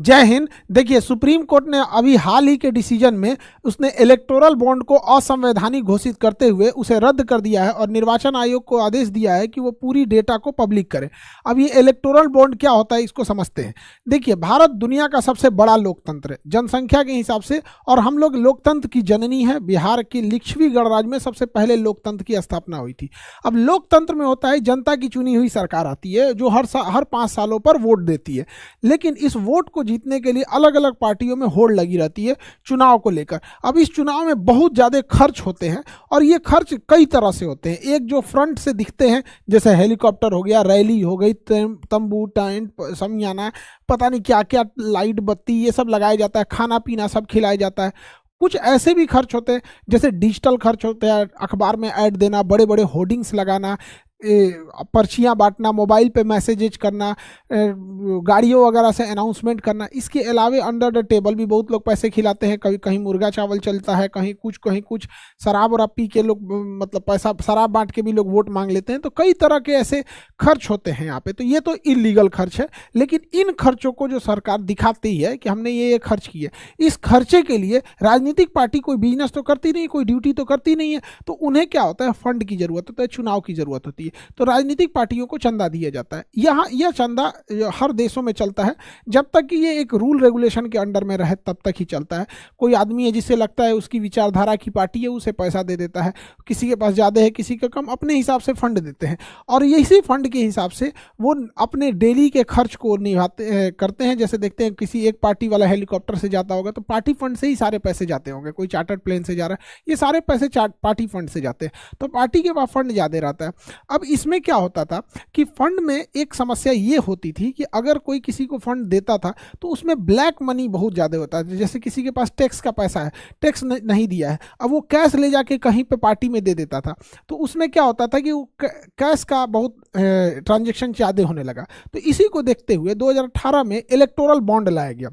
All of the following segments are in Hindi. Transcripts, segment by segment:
जय हिंद। देखिए, सुप्रीम कोर्ट ने अभी हाल ही के डिसीजन में उसने इलेक्टोरल बॉन्ड को असंवैधानिक घोषित करते हुए उसे रद्द कर दिया है और निर्वाचन आयोग को आदेश दिया है कि वो पूरी डेटा को पब्लिक करे। अब ये इलेक्टोरल बॉन्ड क्या होता है इसको समझते हैं। देखिए, भारत दुनिया का सबसे बड़ा लोकतंत्र है जनसंख्या के हिसाब से, और हम लोग लोकतंत्र की जननी है। बिहार की लिच्छवी गणराज्य में सबसे पहले लोकतंत्र की स्थापना हुई थी। अब लोकतंत्र में होता है जनता की चुनी हुई सरकार आती है जो हर 5 सालों पर वोट देती है, लेकिन इस वोट को जीतने के लिए अलग अलग पार्टियों में होड़ लगी रहती है चुनाव को लेकर। अब इस चुनाव में बहुत ज़्यादा खर्च होते हैं और ये खर्च कई तरह से होते हैं। एक जो फ्रंट से दिखते हैं, जैसे हेलीकॉप्टर हो गया, रैली हो गई, तंबू, टेंट, समियाना, पता नहीं क्या क्या, लाइट बत्ती, ये सब लगाया जाता है, खाना पीना सब खिलाया जाता है। कुछ ऐसे भी खर्च होते हैं जैसे डिजिटल खर्च होते हैं, अखबार में ऐड देना, बड़े बड़े होर्डिंग्स लगाना, पर्चियाँ बांटना, मोबाइल पे मैसेजेज करना, गाड़ियों वगैरह से अनाउंसमेंट करना। इसके अलावे अंडर द टेबल भी बहुत लोग पैसे खिलाते हैं। कभी कहीं मुर्गा चावल चलता है, कहीं कुछ शराब वराब पी के लोग, मतलब पैसा शराब बांट के भी लोग वोट मांग लेते हैं। तो कई तरह के ऐसे खर्च होते हैं यहाँ पे। तो ये तो इलीगल खर्च है, लेकिन इन खर्चों को जो सरकार दिखाती है कि हमने ये खर्च किया, इस खर्चे के लिए राजनीतिक पार्टी कोई बिजनेस तो करती नहीं, कोई ड्यूटी तो करती नहीं है। तो उन्हें क्या होता है, फंड की जरूरत होता है, चुनाव की जरूरत होती है। तो राजनीतिक पार्टियों को चंदा दिया जाता है। यहाँ यह चंदा हर देशों में चलता है, जब तक कि ये एक रूल रेगुलेशन के अंडर में रहे तब तक ही चलता है। कोई आदमी है जिससे लगता है उसकी विचारधारा की पार्टी है, उसे पैसा दे देता है, किसी के पास ज़्यादा है किसी का कम, अपने हिसाब से फंड देते हैं और इसी फंड के हिसाब से वो अपने डेली के खर्च को निभाते करते हैं। जैसे देखते हैं किसी एक पार्टी वाला हेलीकॉप्टर से जाता होगा तो पार्टी फंड से ही सारे पैसे जाते होंगे, कोई चार्टर्ड प्लेन से जा रहा है, ये सारे पैसे पार्टी फंड से जाते हैं। तो पार्टी के पास फंड ज़्यादा रहता है। अब इसमें क्या होता था कि फंड में एक समस्या ये होती थी कि अगर कोई किसी को फंड देता था तो उसमें ब्लैक मनी बहुत ज़्यादा होता है। जैसे किसी के पास टैक्स का पैसा है, टैक्स नहीं दिया है, अब वो कैश ले जाके कहीं पे पार्टी में दे देता था, तो उसमें क्या होता था कि वो कैश का बहुत ट्रांजैक्शन ज़्यादा होने लगा। तो इसी को देखते हुए 2018 में इलेक्टोरल बॉन्ड लाया गया।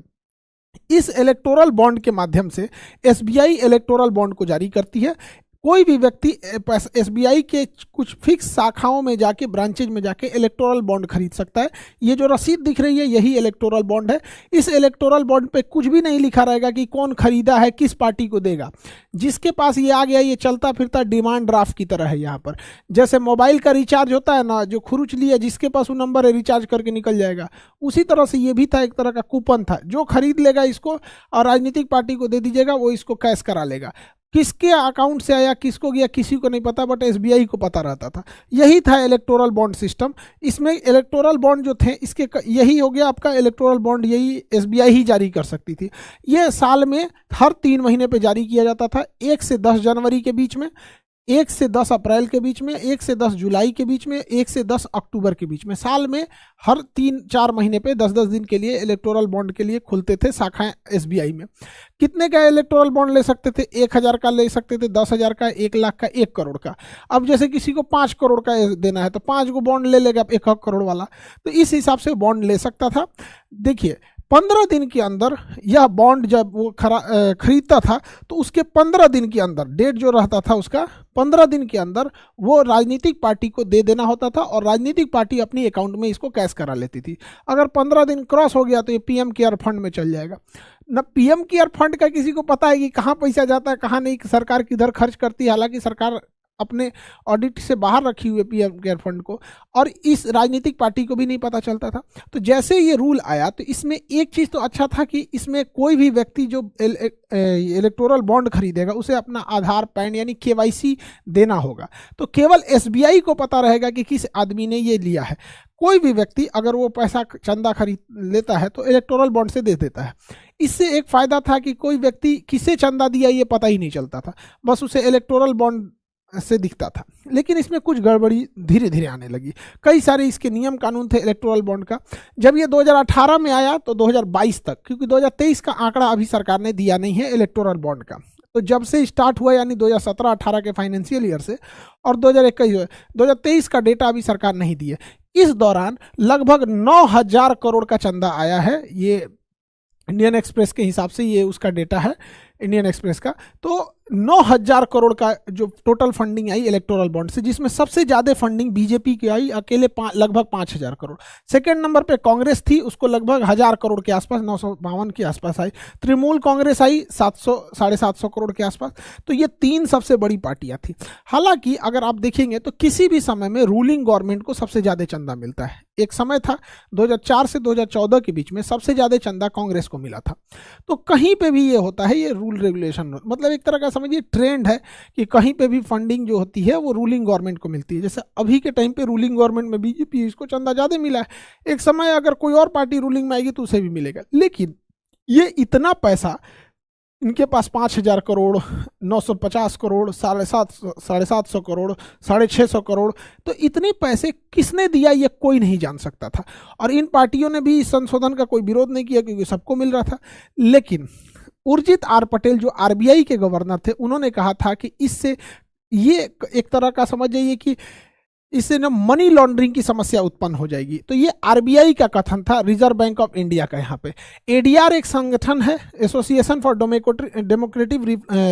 इस इलेक्टोरल बॉन्ड के माध्यम से एसबीआई इलेक्टोरल बॉन्ड को जारी करती है। कोई भी व्यक्ति एसबीआई के कुछ फिक्स शाखाओं में जाके, ब्रांचेज में जाके इलेक्टोरल बॉन्ड खरीद सकता है। ये जो रसीद दिख रही है यही इलेक्टोरल बॉन्ड है। इस इलेक्टोरल बॉन्ड पे कुछ भी नहीं लिखा रहेगा कि कौन खरीदा है, किस पार्टी को देगा। जिसके पास ये आ गया, ये चलता फिरता डिमांड ड्राफ्ट की तरह है। यहाँ पर जैसे मोबाइल का रिचार्ज होता है ना, जो खुरुच लिया जिसके पास वो नंबर है, रिचार्ज करके निकल जाएगा, उसी तरह से ये भी था, एक तरह का कूपन था। जो खरीद लेगा इसको और राजनीतिक पार्टी को दे दीजिएगा, वो इसको कैश करा लेगा। किसके अकाउंट से आया, किसको गया, किसी को नहीं पता, बट एसबीआई को पता रहता था। यही था इलेक्टोरल बॉन्ड सिस्टम। इसमें इलेक्टोरल बॉन्ड जो थे, इसके यही हो गया आपका इलेक्टोरल बॉन्ड, यही एसबीआई ही जारी कर सकती थी। ये साल में हर 3 महीने पे जारी किया जाता था, 1 से 10 जनवरी के बीच में, 1 से 10 अप्रैल के बीच में, 1 से 10 जुलाई के बीच में, 1 से 10 अक्टूबर के बीच में। साल में हर 3-4 महीने पे 10-10 दिन के लिए इलेक्टोरल बॉन्ड के लिए खुलते थे शाखाएं एसबीआई में। कितने का इलेक्टोरल बॉन्ड ले सकते थे? 1000 का ले सकते थे, 10,000 का, 1 लाख का, 1 करोड़ का। अब जैसे किसी को 5 करोड़ का देना है तो 5 को बॉन्ड ले लेगा 1 करोड़ वाला, तो इस हिसाब से बॉन्ड ले सकता था। देखिए, 15 दिन के अंदर यह बॉन्ड जब वो खरीदता था तो उसके 15 दिन के अंदर, डेट जो रहता था उसका 15 दिन के अंदर वो राजनीतिक पार्टी को दे देना होता था और राजनीतिक पार्टी अपनी अकाउंट में इसको कैश करा लेती थी। अगर 15 दिन क्रॉस हो गया तो ये पीएम केयर फंड में चल जाएगा। न पीएम केयर फंड का किसी को पता है कि कहाँ पैसा जाता है, कहाँ नहीं, सरकार किधर खर्च करती है। हालांकि सरकार अपने ऑडिट से बाहर रखी हुई पीएम केयर फंड को, और इस राजनीतिक पार्टी को भी नहीं पता चलता था। तो जैसे ये रूल आया तो इसमें एक चीज़ तो अच्छा था कि इसमें कोई भी व्यक्ति जो इलेक्टोरल बॉन्ड खरीदेगा उसे अपना आधार, पैन यानी केवाईसी देना होगा। तो केवल एसबीआई को पता रहेगा कि किस आदमी ने ये लिया है। कोई भी व्यक्ति अगर वो पैसा चंदा खरीद लेता है तो इलेक्टोरल बॉन्ड से दे देता है। इससे एक फ़ायदा था कि कोई व्यक्ति किसे चंदा दिया ये पता ही नहीं चलता था, बस उसे इलेक्टोरल बॉन्ड से दिखता था। लेकिन इसमें कुछ गड़बड़ी धीरे धीरे आने लगी। कई सारे इसके नियम कानून थे इलेक्टोरल बॉन्ड का। जब ये 2018 में आया तो 2022 तक, क्योंकि 2023 का आंकड़ा अभी सरकार ने दिया नहीं है इलेक्टोरल बॉन्ड का, तो जब से स्टार्ट हुआ यानी 2017-18 के फाइनेंशियल ईयर से, और 2021 2023 का डेटा अभी सरकार नहीं दी है। इस दौरान लगभग 9,000 करोड़ का चंदा आया है। ये इंडियन एक्सप्रेस के हिसाब से ये उसका डेटा है, इंडियन एक्सप्रेस का। तो 9,000 करोड़ का जो टोटल फंडिंग आई इलेक्टोरल बॉन्ड से, जिसमें सबसे ज्यादा फंडिंग बीजेपी की आई, अकेले लगभग 5,000 करोड़। सेकंड नंबर पे कांग्रेस थी, उसको लगभग 1,000 करोड़ के आसपास, 952 के आसपास आई। तृणमूल कांग्रेस आई 700-750 करोड़ के आसपास। तो ये तीन सबसे बड़ी पार्टियां थी। हालांकि अगर आप देखेंगे तो किसी भी समय में रूलिंग गवर्नमेंट को सबसे ज्यादा चंदा मिलता है। एक समय था 2004 से 2014 के बीच में सबसे ज्यादा चंदा कांग्रेस को मिला था। तो कहीं पे भी ये होता है, ये रूल रेगुलेशन, मतलब एक तरह का समझिए ट्रेंड है कि कहीं पे भी फंडिंग जो होती है वो रूलिंग गवर्नमेंट को मिलती है। जैसे अभी के टाइम पे रूलिंग गवर्नमेंट में बीजेपी, इसको चंदा ज्यादा मिला है। एक समय अगर कोई और पार्टी रूलिंग में आएगी तो उसे भी मिलेगा। लेकिन ये इतना पैसा इनके पास 5,000 करोड़, 950 करोड़, 750 करोड़, 650 करोड़, तो इतने पैसे किसने दिया ये कोई नहीं जान सकता था। और इन पार्टियों ने भी इस संशोधन का कोई विरोध नहीं किया क्योंकि सबको मिल रहा था। लेकिन उर्जित आर पटेल जो आरबीआई के गवर्नर थे, उन्होंने कहा था कि इससे ये एक तरह का समझ जाइए कि इससे ना मनी लॉन्ड्रिंग की समस्या उत्पन्न हो जाएगी। तो ये आरबीआई का कथन था, रिजर्व बैंक ऑफ इंडिया का। यहाँ पे एडीआर एक संगठन है, एसोसिएशन फॉर डेमोक्रेटिक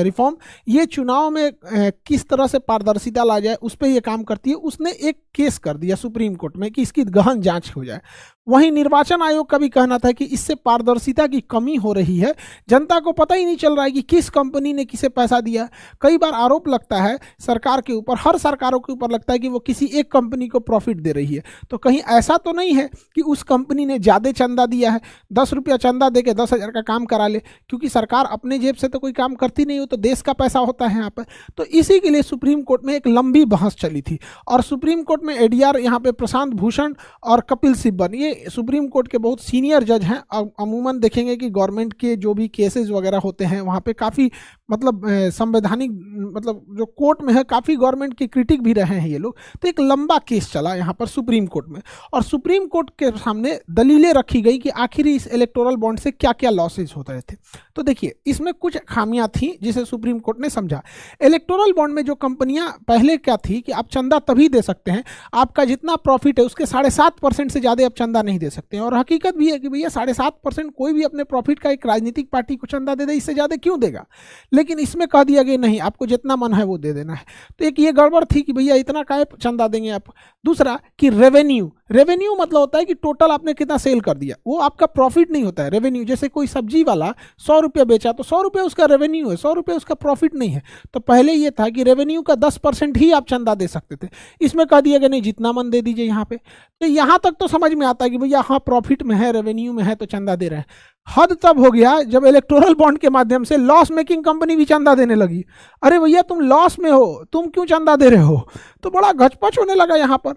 रिफॉर्म। ये चुनाव में किस तरह से पारदर्शिता ला जाए उस पर यह काम करती है। उसने एक केस कर दिया सुप्रीम कोर्ट में कि इसकी गहन जांच हो जाए। वहीं निर्वाचन आयोग का भी कहना था कि इससे पारदर्शिता की कमी हो रही है, जनता को पता ही नहीं चल रहा है कि किस कंपनी ने किसे पैसा दिया। कई बार आरोप लगता है सरकार के ऊपर, हर सरकारों के ऊपर लगता है कि वो किसी एक कंपनी को प्रॉफिट दे रही है। तो कहीं ऐसा तो नहीं है कि उस कंपनी ने ज्यादा चंदा दिया है, 10 रुपया चंदा दे के 10,000 का काम करा ले, क्योंकि सरकार अपने जेब से तो कोई काम करती नहीं हो, तो देश का पैसा होता है यहाँ पर। तो इसी के लिए सुप्रीम कोर्ट में एक लंबी बहस चली थी। और सुप्रीम कोर्ट में एडीआर यहाँ पे प्रशांत भूषण और कपिल सिब्बल, ये सुप्रीम कोर्ट के बहुत सीनियर जज हैं। अमूमन देखेंगे कि गवर्नमेंट के जो भी केसेस वगैरह होते हैं वहाँ पे काफ़ी मतलब संवैधानिक, मतलब जो कोर्ट में है काफ़ी गवर्नमेंट के क्रिटिक भी रहे हैं ये लोग। तो एक लंबा केस चला यहाँ पर सुप्रीम कोर्ट में, और सुप्रीम कोर्ट के सामने दलीलें रखी गई कि आखिर इस इलेक्टोरल बॉन्ड से क्या क्या लॉसेज होते रहे थे। तो देखिए इसमें कुछ खामियां थी जिसे सुप्रीम कोर्ट ने समझा। इलेक्टोरल बॉन्ड में जो कंपनियां पहले क्या थी कि आप चंदा तभी दे सकते हैं, आपका जितना प्रॉफिट है उसके 7.5% से ज़्यादा आप चंदा नहीं दे सकते हैं। और हकीकत भी है कि भैया 7.5% कोई भी अपने प्रॉफिट का एक राजनीतिक पार्टी को चंदा दे दे, इससे ज़्यादा क्यों देगा। लेकिन इसमें कह दिया गया नहीं, आपको जितना मन है वो दे देना है। तो एक ये गड़बड़ थी कि भैया इतना काहे चंदा देंगे आप। दूसरा कि रेवेन्यू मतलब होता है कि टोटल आपने कितना सेल कर दिया, वो आपका प्रॉफिट नहीं होता है। रेवेन्यू जैसे कोई सब्जी वाला 100 रुपया बेचा तो 100 रुपया उसका रेवेन्यू है, 100 रुपया उसका प्रॉफिट नहीं है। तो पहले ये था कि रेवेन्यू का 10% ही आप चंदा दे सकते थे, इसमें कह दिया गया नहीं जितना मन दे दीजिए यहाँ पे। तो यहाँ तक तो समझ में आता है कि भैया हाँ प्रॉफिट में है, रेवेन्यू में है तो चंदा दे रहे हैं। हद तब हो गया जब इलेक्टोरल बॉन्ड के माध्यम से लॉस मेकिंग कंपनी भी चंदा देने लगी। अरे भैया तुम लॉस में हो, तुम क्यों चंदा दे रहे हो। तो बड़ा घचपच होने लगा यहाँ पर।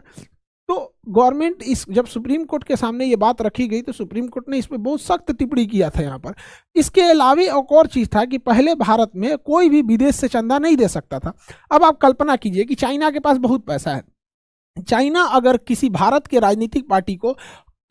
तो गवर्नमेंट इस जब सुप्रीम कोर्ट के सामने ये बात रखी गई तो सुप्रीम कोर्ट ने इस पर बहुत सख्त टिप्पणी किया था यहाँ पर। इसके अलावा एक और चीज़ था कि पहले भारत में कोई भी विदेश से चंदा नहीं दे सकता था। अब आप कल्पना कीजिए कि चाइना के पास बहुत पैसा है, चाइना अगर किसी भारत के राजनीतिक पार्टी को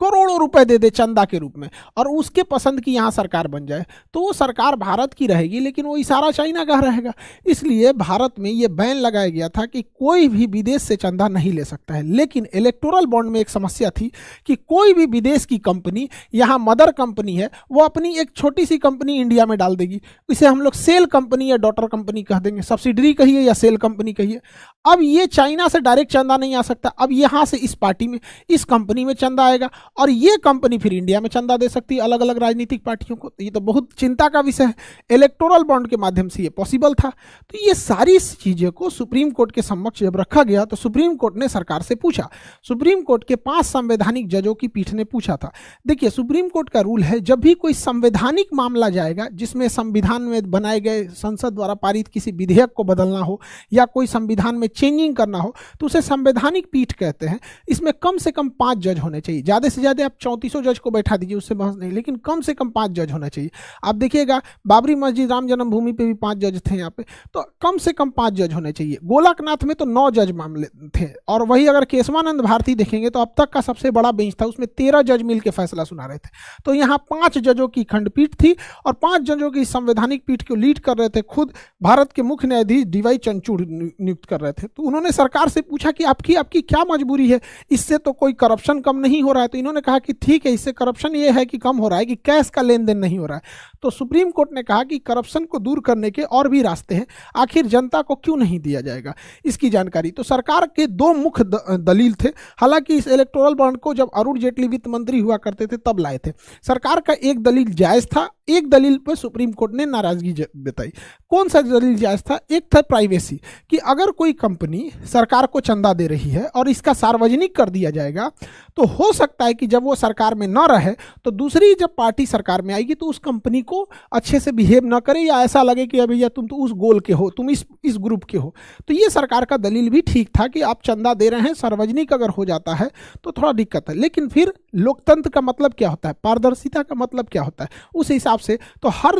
करोड़ों रुपए दे दे चंदा के रूप में और उसके पसंद की यहाँ सरकार बन जाए, तो वो सरकार भारत की रहेगी लेकिन वो इशारा चाइना का रहेगा। इसलिए भारत में ये बैन लगाया गया था कि कोई भी विदेश से चंदा नहीं ले सकता है। लेकिन इलेक्टोरल बॉन्ड में एक समस्या थी कि कोई भी विदेश की कंपनी, यहाँ मदर कंपनी है, वो अपनी एक छोटी सी कंपनी इंडिया में डाल देगी। इसे हम लोग सेल कंपनी या डॉटर कंपनी कह देंगे, सब्सिडरी कहिए या सेल कंपनी कहिए। अब ये चाइना से डायरेक्ट चंदा नहीं आ सकता, अब यहाँ से इस पार्टी में, इस कंपनी में चंदा आएगा और ये कंपनी फिर इंडिया में चंदा दे सकती है अलग अलग राजनीतिक पार्टियों को। तो ये तो बहुत चिंता का विषय है। इलेक्टोरल बॉन्ड के माध्यम से ये पॉसिबल था। तो ये सारी चीज़ों को सुप्रीम कोर्ट के समक्ष जब रखा गया तो सुप्रीम कोर्ट ने सरकार से पूछा। सुप्रीम कोर्ट के 5 संवैधानिक जजों की पीठ ने पूछा था। देखिए सुप्रीम कोर्ट का रूल है, जब भी कोई संवैधानिक मामला जाएगा जिसमें संविधान में बनाए गए संसद द्वारा पारित किसी विधेयक को बदलना हो या कोई संविधान में चेंजिंग करना हो, तो उसे संवैधानिक पीठ कहते हैं। इसमें कम से कम 5 जज होने चाहिए। ज़्यादा से ज़्यादा आप 34 जज को बैठा दीजिए, उससे बहस नहीं, लेकिन कम से कम 5 जज होना चाहिए। आप देखिएगा बाबरी मस्जिद राम जन्मभूमि पे भी 5 जज थे यहाँ पे, तो कम से कम 5 जज होने चाहिए। गोलकनाथ में तो 9 जज मामले थे। और वही अगर केशवानंद भारती देखेंगे तो अब तक का सबसे बड़ा बेंच था, उसमें 13 जज मिल के फैसला सुना रहे थे। तो यहाँ 5 जजों की खंडपीठ थी और 5 जजों की संवैधानिक पीठ को लीड कर रहे थे खुद भारत के मुख्य न्यायाधीश डीवाई चंद्रचूड़ नियुक्त कर रहे थे। तो उन्होंने सरकार से पूछा कि आपकी क्या मजबूरी है, इससे तो कोई करप्शन कम नहीं हो रहा है। तो इन्होंने कहा कि ठीक है, इससे करप्शन ये है कि कम हो रहा है कि कैश का लेन देन नहीं हो रहा है। तो सुप्रीम कोर्ट ने कहा कि करप्शन को दूर करने के और भी रास्ते हैं, आखिर जनता को क्यों नहीं दिया जाएगा इसकी जानकारी। तो सरकार के दो मुख्य दलील थे। हालांकि इस इलेक्टोरल बॉन्ड को जब अरुण जेटली वित्त मंत्री हुआ करते थे तब लाए थे। सरकार का एक दलील जायज था, एक दलील पर सुप्रीम कोर्ट ने नाराजगी बताई। कौन सा दलील जायज था? एक था प्राइवेसी, कि अगर कोई कंपनी सरकार को चंदा दे रही है और इसका सार्वजनिक कर दिया जाएगा तो हो सकता है कि जब वो सरकार में न रहे तो दूसरी जब पार्टी सरकार में आएगी तो उस कंपनी को अच्छे से बिहेव न करे, या ऐसा लगे कि भैया तुम तो उस गोल के हो, तुम इस ग्रुप के हो। तो ये सरकार का दलील भी ठीक था कि आप चंदा दे रहे हैं, सार्वजनिक अगर हो जाता है तो थोड़ा दिक्कत है। लेकिन फिर लोकतंत्र का मतलब क्या होता है, पारदर्शिता का मतलब क्या होता है, उस हिसाब से तो हर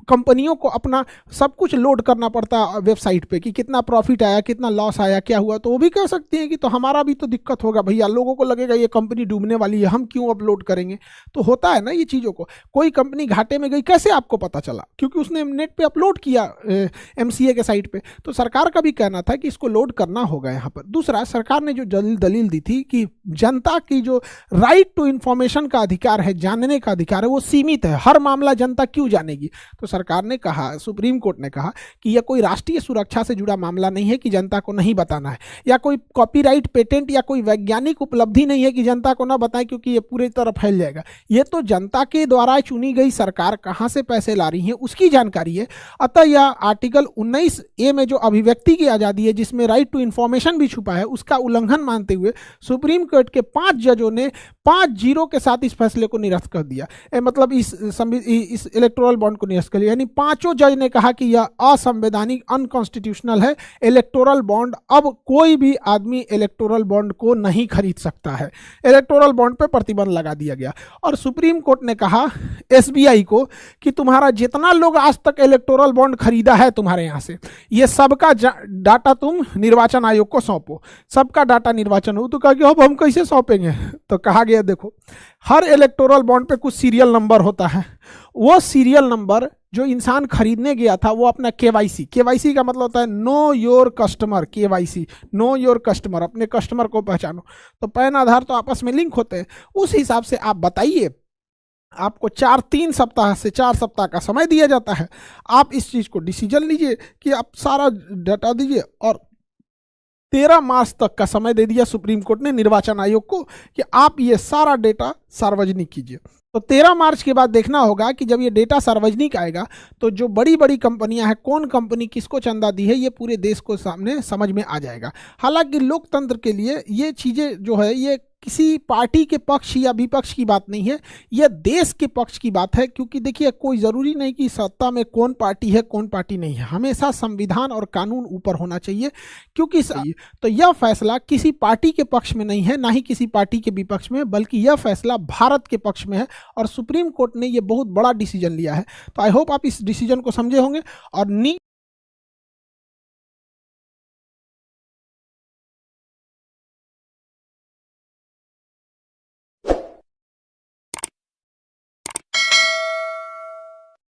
कंपनियों को अपना सब कुछ लोड करना पड़ता है वेबसाइट पे कि कितना प्रॉफिट आया, कितना लॉस आया, क्या हुआ। तो वो भी कह सकती हैं कि तो हमारा भी तो दिक्कत होगा भैया, लोगों को लगेगा ये कंपनी डूबने वाली है, हम क्यों अपलोड करेंगे। तो होता है ना ये चीज़ों को। कोई कंपनी घाटे में गई, कैसे आपको पता चला? क्योंकि उसने नेट पे अपलोड किया MCA के साइट पे। तो सरकार का भी कहना था कि इसको लोड करना होगा यहाँ पर। दूसरा, सरकार ने जो दलील दी थी कि जनता की जो राइट टू इंफॉर्मेशन का अधिकार है, जानने का अधिकार है, वो सीमित है, हर मामला जनता क्यों जानेगी। तो सरकार ने कहा, सुप्रीम कोर्ट ने कहा कि यह कोई राष्ट्रीय सुरक्षा से जुड़ा मामला नहीं है कि जनता को नहीं बताना है, या कोई कॉपीराइट पेटेंट या कोई वैज्ञानिक उपलब्धि नहीं है कि जनता को ना बताएं क्योंकि ये पूरी तरह फैल जाएगा। ये तो जनता के द्वारा चुनी गई सरकार कहां से पैसे ला रही है उसकी जानकारी है। अतः यह आर्टिकल 19A में जो अभिव्यक्ति की आजादी है, जिसमें राइट टू इंफॉर्मेशन भी छुपा है, उसका उल्लंघन मानते हुए सुप्रीम कोर्ट के 5 जजों ने 5-0 के साथ इस फैसले को निरस्त कर दिया। मतलब इस इलेक्टोरल बॉन्ड को निरस्त कर दिया। यानी पांचों जज ने कहा कि यह असंवैधानिक, अनकॉन्स्टिट्यूशनल है। इलेक्टोरल बॉन्ड, अब कोई भी आदमी इलेक्टोरल बॉन्ड को नहीं खरीद सकता है। इलेक्टोरल बॉन्ड पे प्रतिबंध लगा दिया गया। और सुप्रीम कोर्ट ने कहा SBI को कि तुम्हारा जितना लोग आज तक इलेक्टोरल बॉन्ड खरीदा है तुम्हारे यहाँ से, ये सबका डाटा तुम निर्वाचन आयोग को सौंपो। सबका डाटा निर्वाचन हो। तो कहा कि अब हम कैसे सौंपेंगे? तो कहा गया देखो, हर इलेक्टोरल बॉन्ड पे कुछ सीरियल नंबर होता है। वो सीरियल नंबर जो इंसान खरीदने गया था वो अपना KYC का मतलब होता है know your customer. KYC, know your customer, अपने कस्टमर को पहचानो। तो पैन आधार तो आपस में लिंक होते हैं। उस हिसाब से आप बताइए, आपको 3 सप्ताह से 4 सप्ताह का समय दिया जाता है। आप इस चीज़ को डिसीजन लीजिए कि आप सारा डाटा दीजिए। और 13 मार्च तक का समय दे दिया सुप्रीम कोर्ट ने निर्वाचन आयोग को कि आप ये सारा डेटा सार्वजनिक कीजिए। तो 13 मार्च के बाद देखना होगा कि जब ये डेटा सार्वजनिक आएगा तो जो बड़ी बड़ी कंपनियां हैं, कौन कंपनी किसको चंदा दी है, ये पूरे देश को सामने समझ में आ जाएगा। हालांकि लोकतंत्र के लिए ये चीज़ें जो है, ये किसी पार्टी के पक्ष या विपक्ष की बात नहीं है, यह देश के पक्ष की बात है। क्योंकि देखिए, कोई ज़रूरी नहीं कि सत्ता में कौन पार्टी है कौन पार्टी नहीं है, हमेशा संविधान और कानून ऊपर होना चाहिए। क्योंकि तो यह फैसला किसी पार्टी के पक्ष में नहीं है, ना ही किसी पार्टी के विपक्ष में, बल्कि यह फैसला भारत के पक्ष में है। और सुप्रीम कोर्ट ने यह बहुत बड़ा डिसीजन लिया है। तो आई होप आप इस डिसीजन को समझे होंगे। और